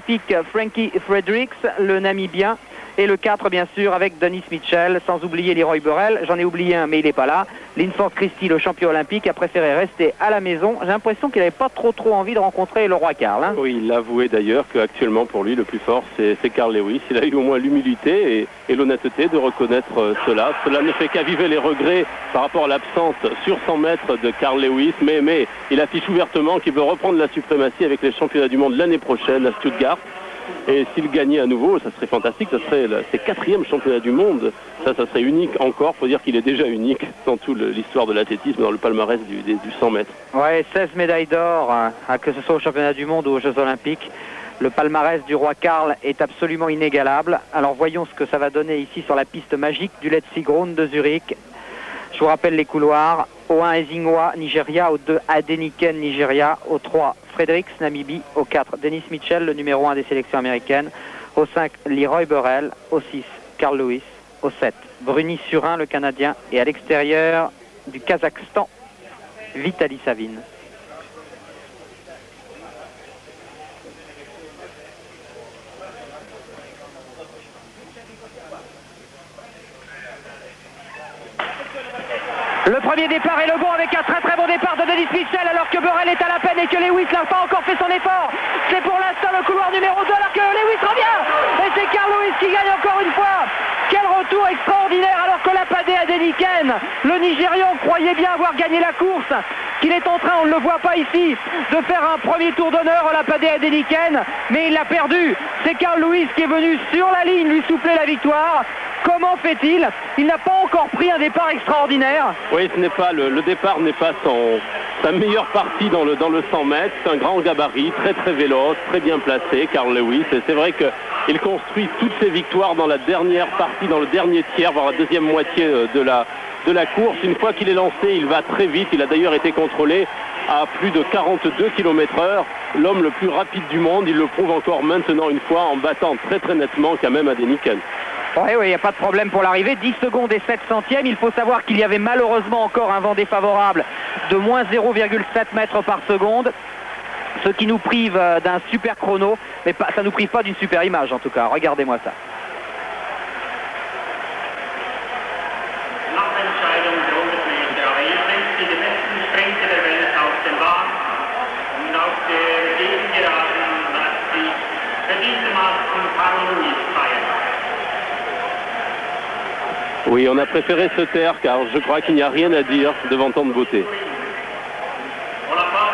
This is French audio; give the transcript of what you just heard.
olympique Frankie Fredericks, le Namibien. Et le 4, bien sûr, avec Dennis Mitchell, sans oublier Leroy Burrell. J'en ai oublié un, mais il n'est pas là. Linford Christie, le champion olympique, a préféré rester à la maison. J'ai l'impression qu'il n'avait pas trop envie de rencontrer le roi Karl. Hein. Oui, il a avoué d'ailleurs qu'actuellement, pour lui, le plus fort, c'est Carl Lewis. Il a eu au moins l'humilité et l'honnêteté de reconnaître cela. Cela ne fait qu'aviver les regrets par rapport à l'absence sur 100 mètres de Carl Lewis. Mais il affiche ouvertement qu'il veut reprendre la suprématie avec les championnats du monde l'année prochaine à Stuttgart. Et s'il gagnait à nouveau, ça serait fantastique, ça serait ses 4e championnat du monde. Ça serait unique encore, il faut dire qu'il est déjà unique dans toute l'histoire de l'athlétisme, dans le palmarès du 100 mètres. Ouais, 16 médailles d'or, hein, que ce soit au championnat du monde ou aux Jeux olympiques. Le palmarès du roi Karl est absolument inégalable. Alors voyons ce que ça va donner ici sur la piste magique du Letzigrund de Zurich. Je vous rappelle les couloirs. Au 1, Ezinwa, Nigeria. Au 2, Adeniken, Nigeria. Au 3, Fredericks, Namibie. Au 4, Dennis Mitchell, le numéro 1 des sélections américaines. Au 5, Leroy Burrell. Au 6, Carl Lewis. Au 7, Bruni Surin, le Canadien. Et à l'extérieur du Kazakhstan, Vitaly Savine. Le premier départ est le bon avec un très bon départ de Dennis Mitchell alors que Burrell est à la peine et que Lewis n'a pas encore fait son effort. C'est pour l'instant le couloir numéro 2 alors que Lewis revient. Et c'est Carl Lewis qui gagne encore une fois. Quel retour extraordinaire alors que Lapade Adeniken, le Nigérian, croyait bien avoir gagné la course. Qu'il est en train, on ne le voit pas ici, de faire un premier tour d'honneur à Lapade Adeniken. Mais il l'a perdu. C'est Carl Lewis qui est venu sur la ligne lui souffler la victoire. Comment fait-il? Il n'a pas encore pris un départ extraordinaire. Oui, ce n'est pas le départ n'est pas sa meilleure partie dans le 100 mètres. C'est un grand gabarit, très véloce, très bien placé, Carl Lewis. Et c'est vrai qu'il construit toutes ses victoires dans la dernière partie, dans le dernier tiers, voire la deuxième moitié de la course. Une fois qu'il est lancé, il va très vite. Il a d'ailleurs été contrôlé à plus de 42 km/h. L'homme le plus rapide du monde. Il le prouve encore maintenant une fois en battant très nettement quand même Adeniken. Oui, il n'y a pas de problème pour l'arrivée. 10 secondes et 7 centièmes. Il faut savoir qu'il y avait malheureusement encore un vent défavorable de moins 0,7 mètres par seconde. Ce qui nous prive d'un super chrono. Mais ça ne nous prive pas d'une super image en tout cas. Regardez-moi ça. Oui, on a préféré se taire car je crois qu'il n'y a rien à dire devant tant de beauté.